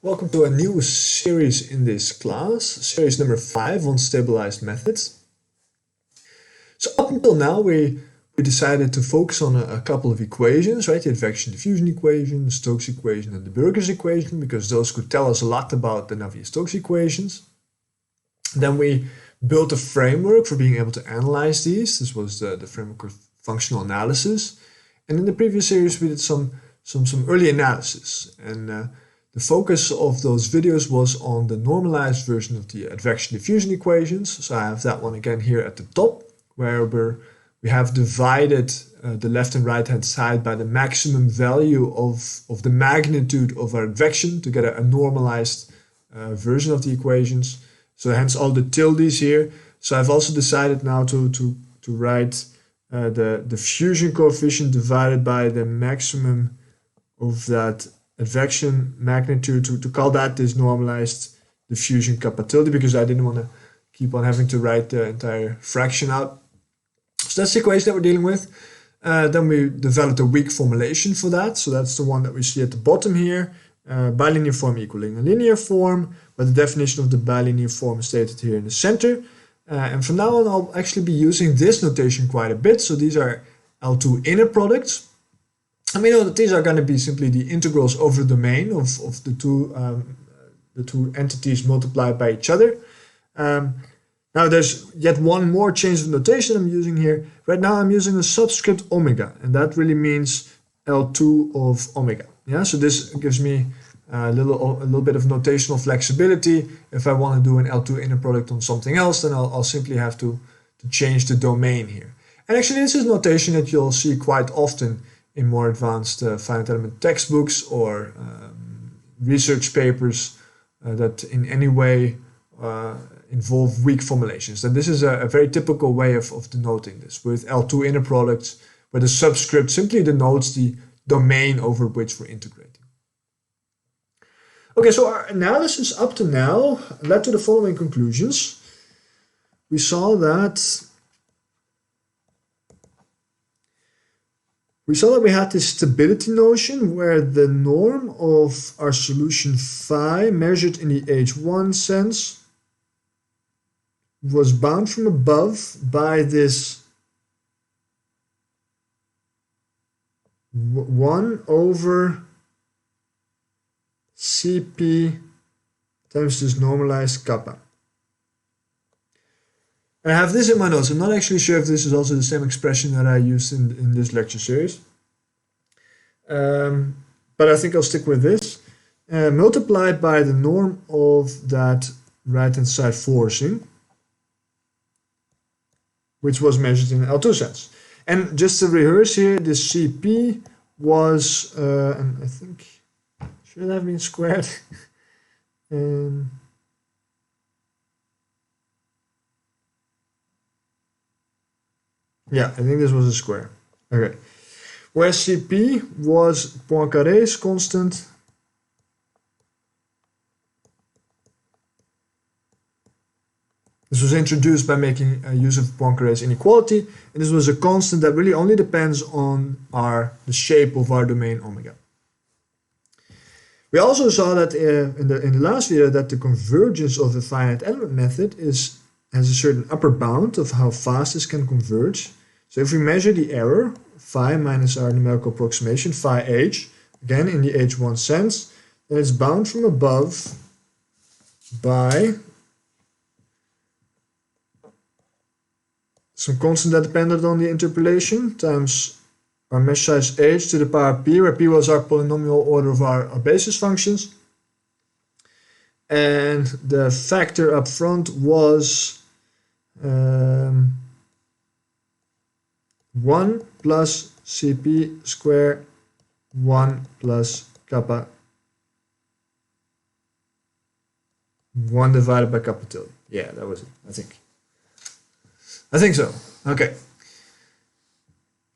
Welcome to a new series in this class, series number 5 on stabilized methods. So up until now we decided to focus on a couple of equations, right? The Advection diffusion equation, the Stokes equation and the Burger's equation, because those could tell us a lot about the Navier-Stokes equations. Then we built a framework for being able to analyze these. This was the framework of functional analysis. And in the previous series we did some early analysis, and the focus of those videos was on the normalized version of the Advection diffusion equations. So I have that one again here at the top, where we have divided the left and right hand side by the maximum value of the magnitude of our advection to get a normalized version of the equations. So hence all the tildes here. So I've also decided now to write the diffusion coefficient divided by the maximum of that advection magnitude to call that this normalized diffusion kappa tilde, because I didn't want to keep on having to write the entire fraction out. So that's the equation that we're dealing with. Then we developed a weak formulation for that. So that's the one that we see at the bottom here. Bilinear form equaling a linear form, but the definition of the bilinear form is stated here in the center. And from now on I'll actually be using this notation quite a bit. So these are L2 inner products. And we know that these are going to be simply the integrals over the domain of the two entities multiplied by each other. Now there's yet one more change of notation I'm using here. Right now I'm using a subscript omega, and that really means L2 of omega. Yeah, so this gives me a little bit of notational flexibility. If I want to do an L2 inner product on something else, then I'll simply have to change the domain here. And actually this is notation that you'll see quite often in more advanced finite element textbooks or research papers that in any way involve weak formulations. And this is a very typical way of denoting this with L2 inner products, where the subscript simply denotes the domain over which we're integrating. Okay, so our analysis up to now led to the following conclusions. We saw that we had this stability notion where the norm of our solution phi measured in the H1 sense was bound from above by this 1 over Cp times this normalized kappa. I have this in my notes. I'm not actually sure if this is also the same expression that I used in this lecture series. But I think I'll stick with this. Multiplied by the norm of that right-hand side forcing, which was measured in L2 sense. And just to rehearse here, this Cp was, and I think, should have been squared. Yeah, I think this was a square. Okay. Where Cp was Poincaré's constant This was introduced by making use of Poincaré's inequality, and this was a constant that really only depends on the shape of our domain omega. We also saw that in the last video that the convergence of the finite element method has a certain upper bound of how fast this can converge. So if we measure the error, phi minus our numerical approximation, phi h, again in the H1 sense, then it's bound from above by some constant that depended on the interpolation times our mesh size h to the power p, where p was our polynomial order of our basis functions. And the factor up front was 1 plus Cp square 1 plus kappa 1 divided by kappa tilde. Yeah, that was it, I think so. Okay.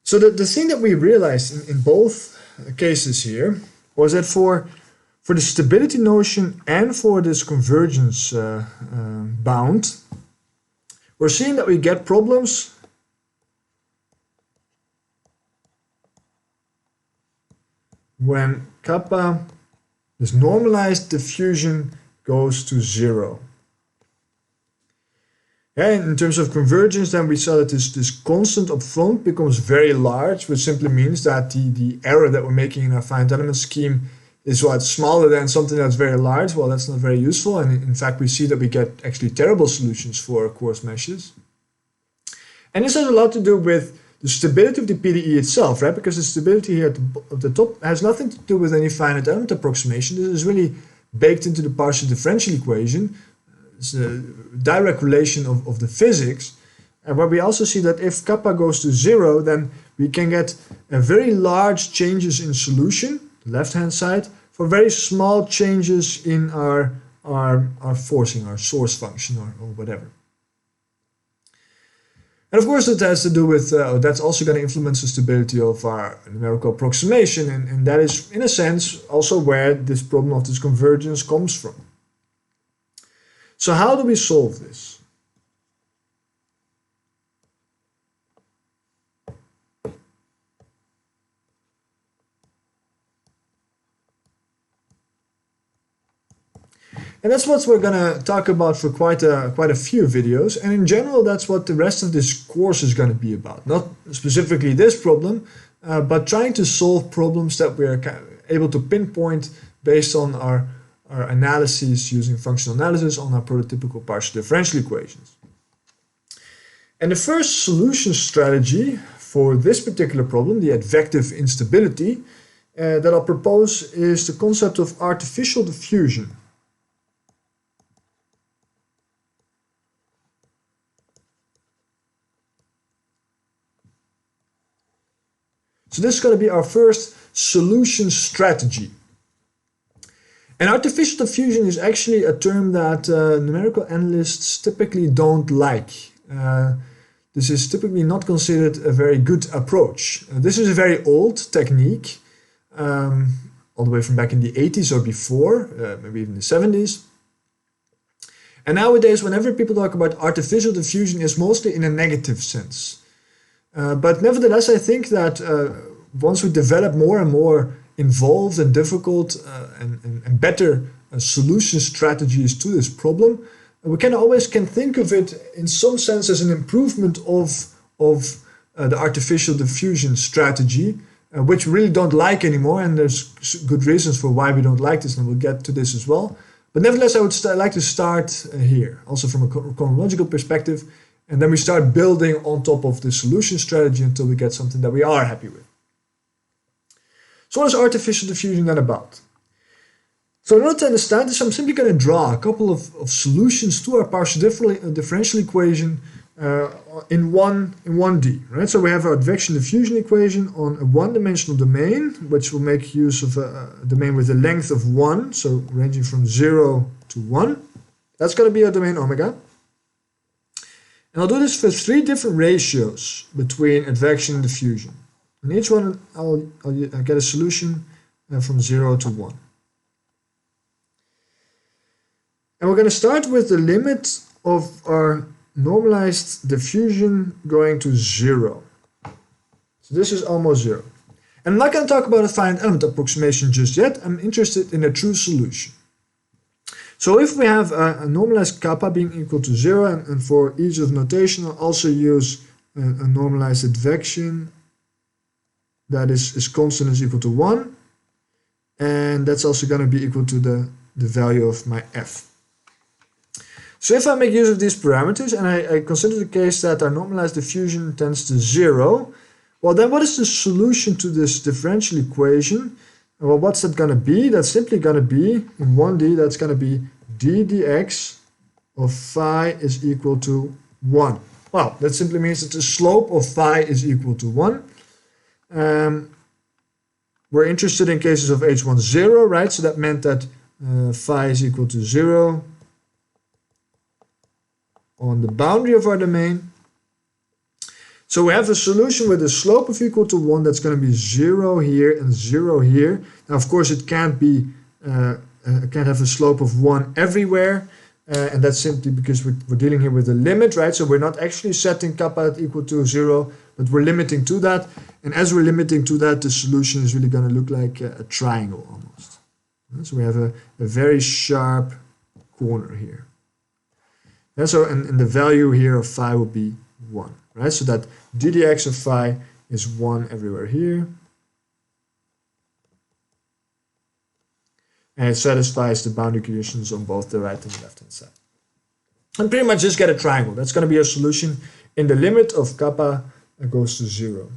So the thing that we realized in both cases here was that for the stability notion and for this convergence bound, we're seeing that we get problems when kappa this normalized diffusion goes to 0. And in terms of convergence, then we saw that this constant up front becomes very large, which simply means that the error that we're making in our finite element scheme is smaller than something that's very large. Well, that's not very useful, and in fact we see that we get actually terrible solutions for coarse meshes. And this has a lot to do with the stability of the PDE itself, right? Because the stability here at the top has nothing to do with any finite element approximation. This is really baked into the partial differential equation. It's a direct relation of the physics. And where we also see that if kappa goes to 0, then we can get very large changes in solution, left-hand side, for very small changes in our forcing, our source function or whatever. And of course, that has to do with, that's also going to influence the stability of our numerical approximation. And that is, in a sense, also where this problem of this convergence comes from. So how do we solve this? And that's what we're going to talk about for quite a few videos. And in general, that's what the rest of this course is going to be about. Not specifically this problem, but trying to solve problems that we're able to pinpoint based on our analyses using functional analysis on our prototypical partial differential equations. And the first solution strategy for this particular problem, the advective instability, that I'll propose is the concept of artificial diffusion. So this is going to be our first solution strategy. And artificial diffusion is actually a term that numerical analysts typically don't like. This is typically not considered a very good approach. This is a very old technique, all the way from back in the 80s or before, maybe even the 70s. And nowadays, whenever people talk about artificial diffusion, it's mostly in a negative sense. But nevertheless, I think that once we develop more and more involved and difficult and better solution strategies to this problem, we can think of it in some sense as an improvement of the artificial diffusion strategy, which we really don't like anymore, and there's good reasons for why we don't like this, and we'll get to this as well. But nevertheless, I would like to start here, also from a chronological perspective, and then we start building on top of the solution strategy until we get something that we are happy with. So what is artificial diffusion then about? So in order to understand this, I'm simply going to draw a couple of solutions to our partial differential equation in 1D. Right? So we have our advection diffusion equation on a one-dimensional domain, which will make use of a domain with a length of 1, so ranging from 0 to 1. That's going to be our domain omega. And I'll do this for 3 different ratios between advection and diffusion. In each one, I'll get a solution from 0 to 1. And we're going to start with the limit of our normalized diffusion going to 0. So this is almost 0. And I'm not going to talk about a finite element approximation just yet. I'm interested in a true solution. So if we have a normalized kappa being equal to 0, and for ease of notation, I'll also use a normalized advection that is constant is equal to 1. And that's also going to be equal to the value of my f. So if I make use of these parameters and I consider the case that our normalized diffusion tends to 0, well then what is the solution to this differential equation? Well, what's that going to be? That's simply going to be, in 1D, that's going to be d dx of phi is equal to 1. Well, that simply means that the slope of phi is equal to 1. We're interested in cases of h1 0, right? So that meant that phi is equal to 0 on the boundary of our domain. So we have a solution with a slope of equal to 1 that's going to be 0 here and 0 here. Now, of course, it can't be can't have a slope of 1 everywhere, and that's simply because we're dealing here with a limit, right? So we're not actually setting kappa at equal to 0, but we're limiting to that. And as we're limiting to that, the solution is really going to look like a triangle almost. So we have a very sharp corner here. And so and the value here of phi will be 1, right? So that ddx of phi is 1 everywhere here. And it satisfies the boundary conditions on both the right and the left hand side. And pretty much just get a triangle. That's going to be our solution in the limit of kappa goes to 0.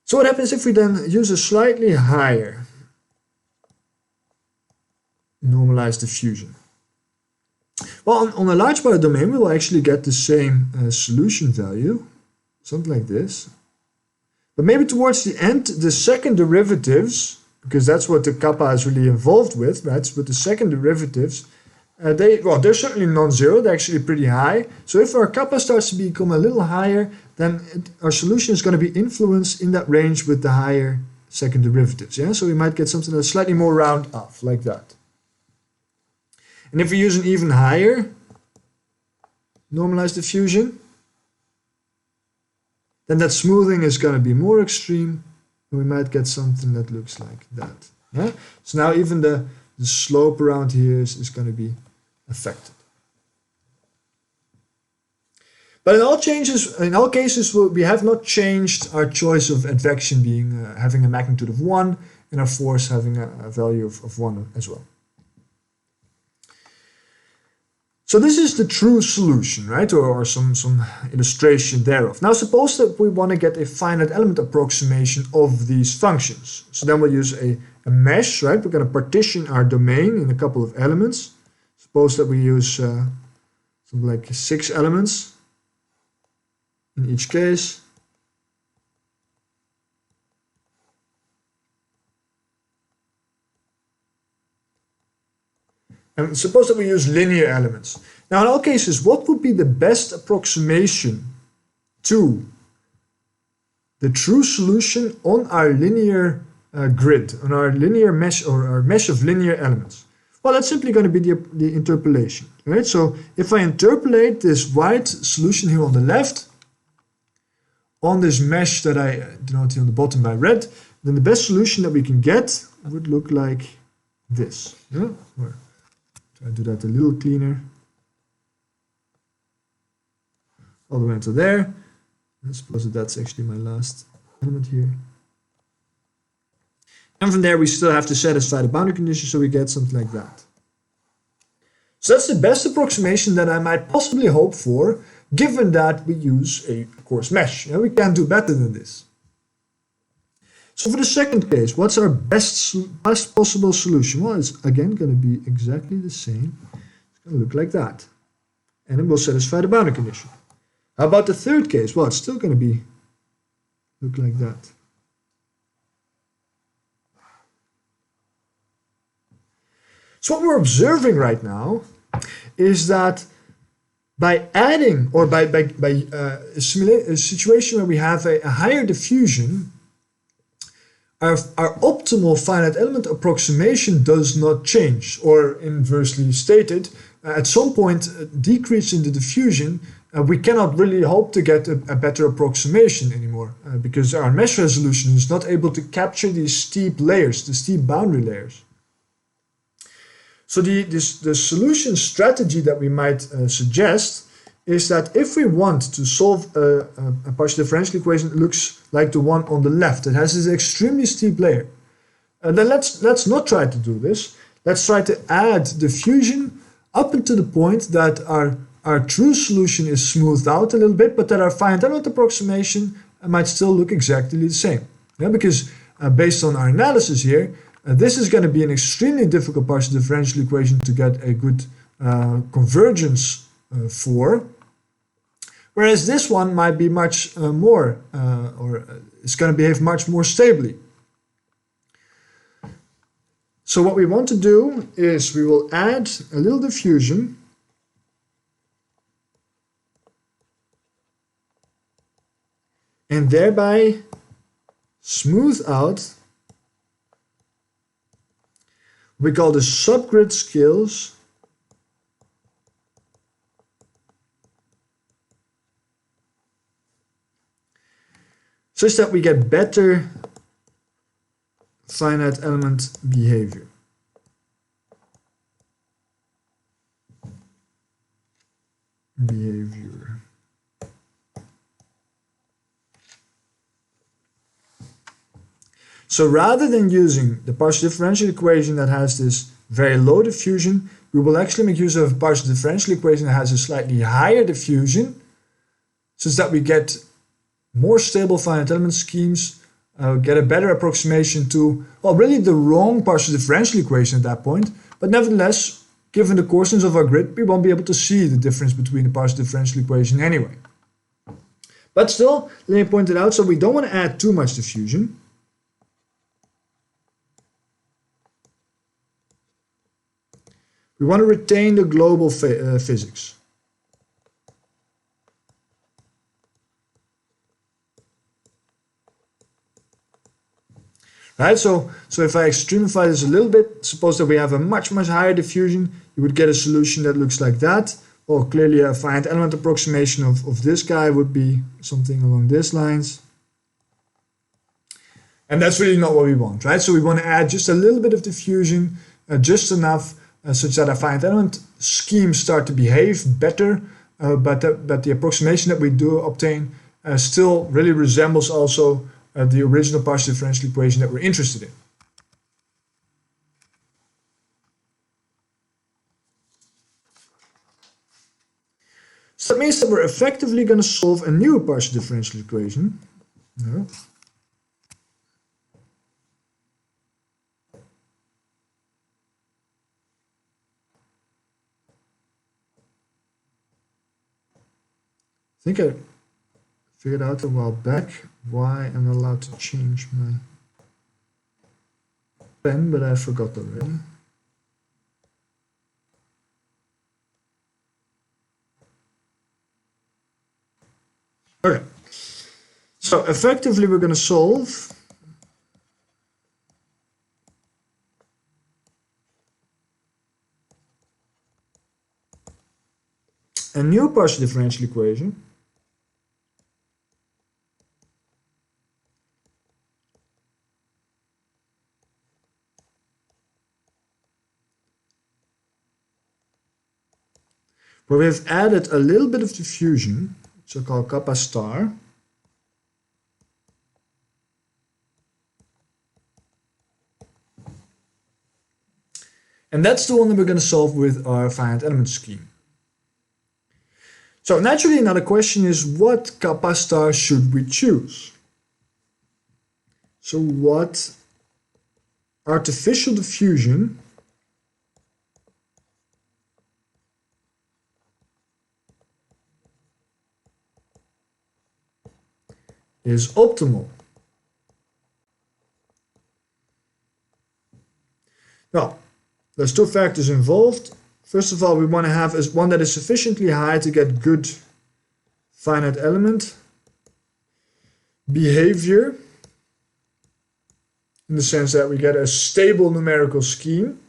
So what happens if we then use a slightly higher normalized diffusion? Well, on a large part domain, we will actually get the same solution value, something like this. But maybe towards the end, the second derivatives, because that's what the kappa is really involved with, right? So with the second derivatives, they're certainly non-zero, they're actually pretty high. So if our kappa starts to become a little higher, then our solution is going to be influenced in that range with the higher second derivatives. Yeah, so we might get something that's slightly more round off, like that. And if we use an even higher normalized diffusion, then that smoothing is going to be more extreme, and we might get something that looks like that. Yeah? So now even the slope around here is going to be affected. But in all cases, we have not changed our choice of advection being having a magnitude of 1 and our force having a value of 1 as well. So this is the true solution, right? Or some illustration thereof. Now suppose that we want to get a finite element approximation of these functions. So then we'll use a mesh, right? We're going to partition our domain in a couple of elements. Suppose that we use something like 6 elements in each case. And suppose that we use linear elements. Now in all cases, what would be the best approximation to the true solution on our linear grid, on our linear mesh or our mesh of linear elements? Well, that's simply going to be the interpolation, right? So if I interpolate this white solution here on the left on this mesh that I denote here on the bottom by red, then the best solution that we can get would look like this. Yeah? Try to do that a little cleaner. All the way until there. I suppose that's actually my last element here. And from there we still have to satisfy the boundary condition, so we get something like that. So that's the best approximation that I might possibly hope for, given that we use a coarse mesh. Yeah, we can't do better than this. So for the second case, what's our best possible solution? Well, it's again going to be exactly the same. It's going to look like that. And it will satisfy the boundary condition. How about the third case? Well, it's still going to look like that. So what we're observing right now is that by adding, or by a situation where we have a higher diffusion, our optimal finite element approximation does not change, or inversely stated, at some point decrease in the diffusion, we cannot really hope to get a better approximation anymore, because our mesh resolution is not able to capture these steep layers, the steep boundary layers. So the solution strategy that we might suggest is that if we want to solve a partial differential equation that looks like the one on the left, it has this extremely steep layer, then let's not try to do this. Let's try to add diffusion up until the point that our true solution is smoothed out a little bit, but that our finite element approximation might still look exactly the same. Yeah, because based on our analysis here, this is going to be an extremely difficult partial differential equation to get a good convergence for, whereas this one might be much more, or it's going to behave much more stably. So what we want to do is we will add a little diffusion, and thereby smooth out what we call the subgrid scales such that we get better finite element behavior. So rather than using the partial differential equation that has this very low diffusion, we will actually make use of a partial differential equation that has a slightly higher diffusion, such that we get more stable finite element schemes, get a better approximation to, well, really the wrong partial differential equation at that point, but nevertheless, given the coarseness of our grid, we won't be able to see the difference between the partial differential equation anyway. But still, let me point it out, so we don't want to add too much diffusion. We want to retain the global physics. Right, so if I extremify this a little bit, suppose that we have a much higher diffusion, you would get a solution that looks like that. Well, clearly a finite element approximation of this guy would be something along these lines. And that's really not what we want, right? So we want to add just a little bit of diffusion, just enough, such that our finite element schemes start to behave better, but the approximation that we do obtain still really resembles also the original partial differential equation that we're interested in. So that means that we're effectively going to solve a new partial differential equation. No. I think I figured out a while back why I'm not allowed to change my pen, but I forgot already. Okay, so effectively we're going to solve a new partial differential equation where we've added a little bit of diffusion, so-called kappa star, and that's the one that we're going to solve with our finite element scheme. So naturally another question is, what kappa star should we choose? So what artificial diffusion is optimal? Well, there's two factors involved. First of all, we want to have one that is sufficiently high to get good finite element behavior, in the sense that we get a stable numerical scheme.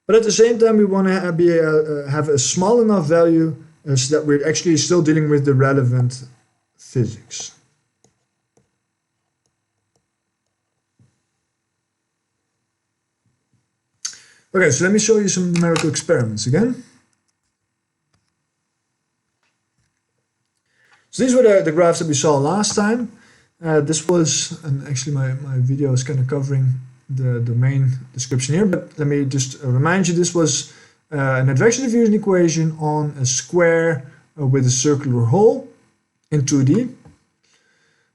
But at the same time, we want to have a small enough value so that we're actually still dealing with the relevant physics. Okay, so let me show you some numerical experiments again. So these were the graphs that we saw last time. This was, and actually my video is kind of covering the main description here, but let me just remind you, this was an advection diffusion equation on a square with a circular hole in 2D,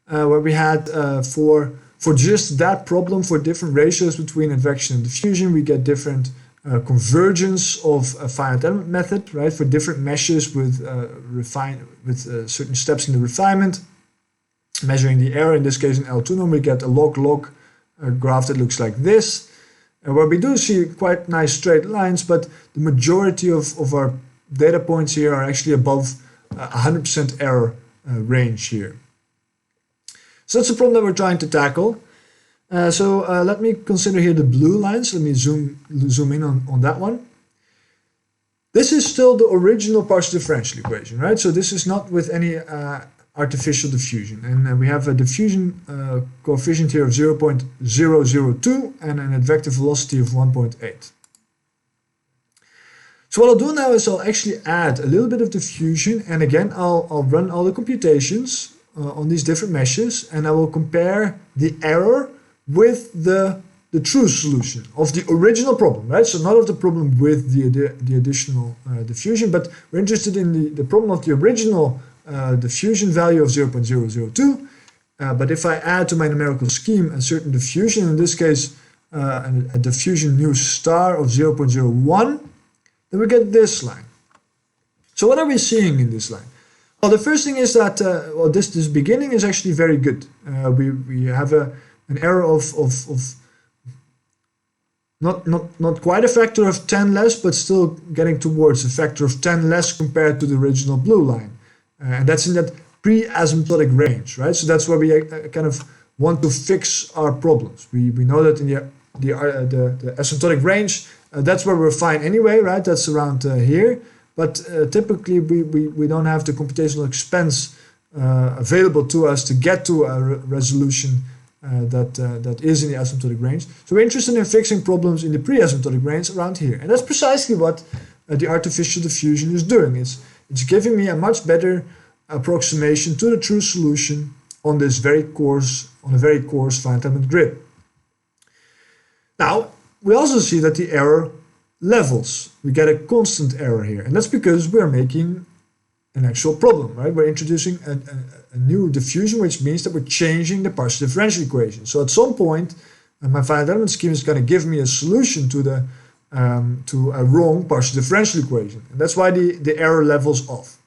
where we had for just that problem, for different ratios between advection and diffusion, we get different convergence of a finite element method, right? For different meshes with certain steps in the refinement, measuring the error, in this case in L2 norm, we get a log-log graph that looks like this, where we do see quite nice straight lines, but the majority of our data points here are actually above 100% error range here. So that's the problem that we're trying to tackle. Let me consider here the blue lines. Let me zoom in on that one. This is still the original partial differential equation, right? So this is not with any artificial diffusion. And we have a diffusion coefficient here of 0.002 and an advective velocity of 1.8. So what I'll do now is I'll actually add a little bit of diffusion, and again I'll run all the computations on these different meshes, and I will compare the error with the true solution of the original problem, right? So not of the problem with the additional diffusion, but we're interested in the problem of the original diffusion value of 0.002. But if I add to my numerical scheme a certain diffusion, in this case a diffusion nu star of 0.01, then we get this line. So what are we seeing in this line? Well, the first thing is that this beginning is actually very good. We have an error of not quite a factor of 10 less, but still getting towards a factor of 10 less compared to the original blue line. And that's in that pre-asymptotic range, right? So that's where we kind of want to fix our problems. We know that in the asymptotic range, that's where we're fine anyway, right? That's around here. But typically we don't have the computational expense available to us to get to a resolution that is in the asymptotic range. So we're interested in fixing problems in the pre-asymptotic range around here. And that's precisely what the artificial diffusion is doing. It's giving me a much better approximation to the true solution on this very coarse finite element grid. Now, we also see that the error levels. We get a constant error here, and that's because we're making an actual problem, right? We're introducing a new diffusion, which means that we're changing the partial differential equation. So at some point, my finite element scheme is going to give me a solution to a wrong partial differential equation, and that's why the error levels off.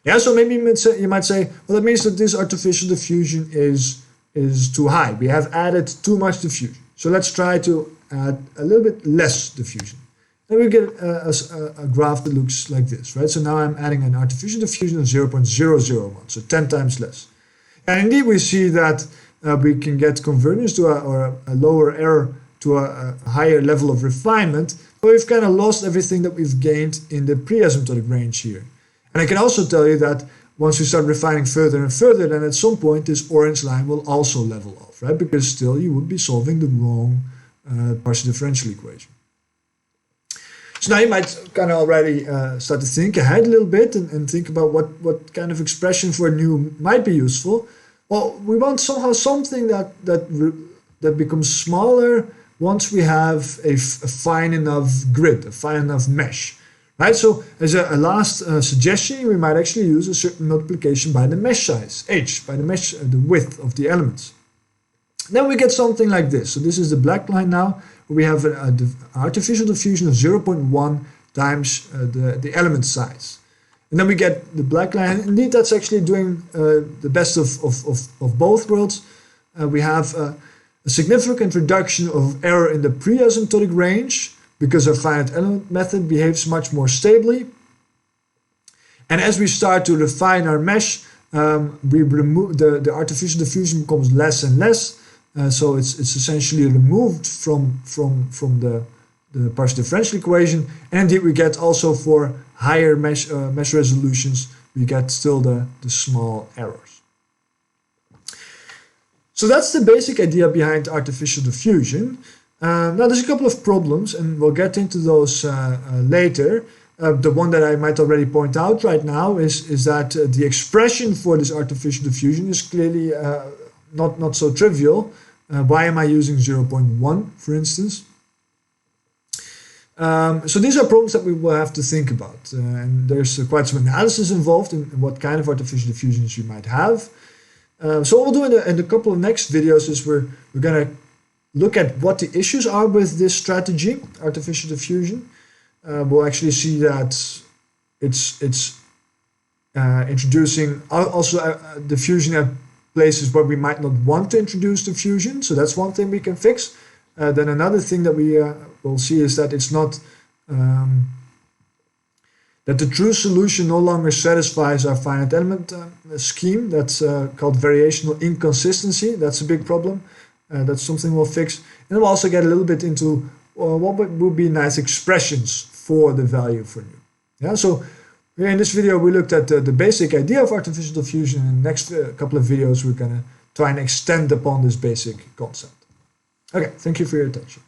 Yeah, so maybe you might say, well, that means that this artificial diffusion is too high. We have added too much diffusion. So let's try to add a little bit less diffusion. And we get a graph that looks like this, right? So now I'm adding an artificial diffusion of 0.001, so 10 times less. And indeed we see that we can get convergence to a lower error to a higher level of refinement, but we've kind of lost everything that we've gained in the pre-asymptotic range here. And I can also tell you that once we start refining further and further, then at some point this orange line will also level off, right? Because still you would be solving the wrong partial differential equation. So now you might kind of already start to think ahead a little bit and think about what kind of expression for nu might be useful. Well, we want somehow something that becomes smaller once we have a fine enough grid, a fine enough mesh. Right, so as a last suggestion, we might actually use a certain multiplication by the mesh size, h, by the width of the elements. Then we get something like this. So this is the black line now. We have an artificial diffusion of 0.1 times the element size. And then we get the black line. Indeed, that's actually doing the best of both worlds. We have a significant reduction of error in the pre-asymptotic range, because our finite element method behaves much more stably. And as we start to refine our mesh, we remove the artificial diffusion becomes less and less. So it's essentially removed from the partial differential equation. And indeed we get also for higher mesh resolutions, we get still the small errors. So that's the basic idea behind artificial diffusion. Now there's a couple of problems, and we'll get into those later. The one that I might already point out right now is that the expression for this artificial diffusion is clearly not so trivial. Why am I using 0.1, for instance? So these are problems that we will have to think about, and there's quite some analysis involved in what kind of artificial diffusions you might have. So what we'll do in a couple of next videos is we're going to look at what the issues are with this strategy, artificial diffusion. We'll actually see that it's introducing also diffusion at places where we might not want to introduce diffusion. So that's one thing we can fix. Then another thing that we will see is that it's not that the true solution no longer satisfies our finite element scheme. That's called variational inconsistency. That's a big problem. That's something we'll fix. And we'll also get a little bit into what would be nice expressions for the value for nu. Yeah, so In this video, we looked at the basic idea of artificial diffusion. In the next couple of videos, we're going to try and extend upon this basic concept. Okay, thank you for your attention.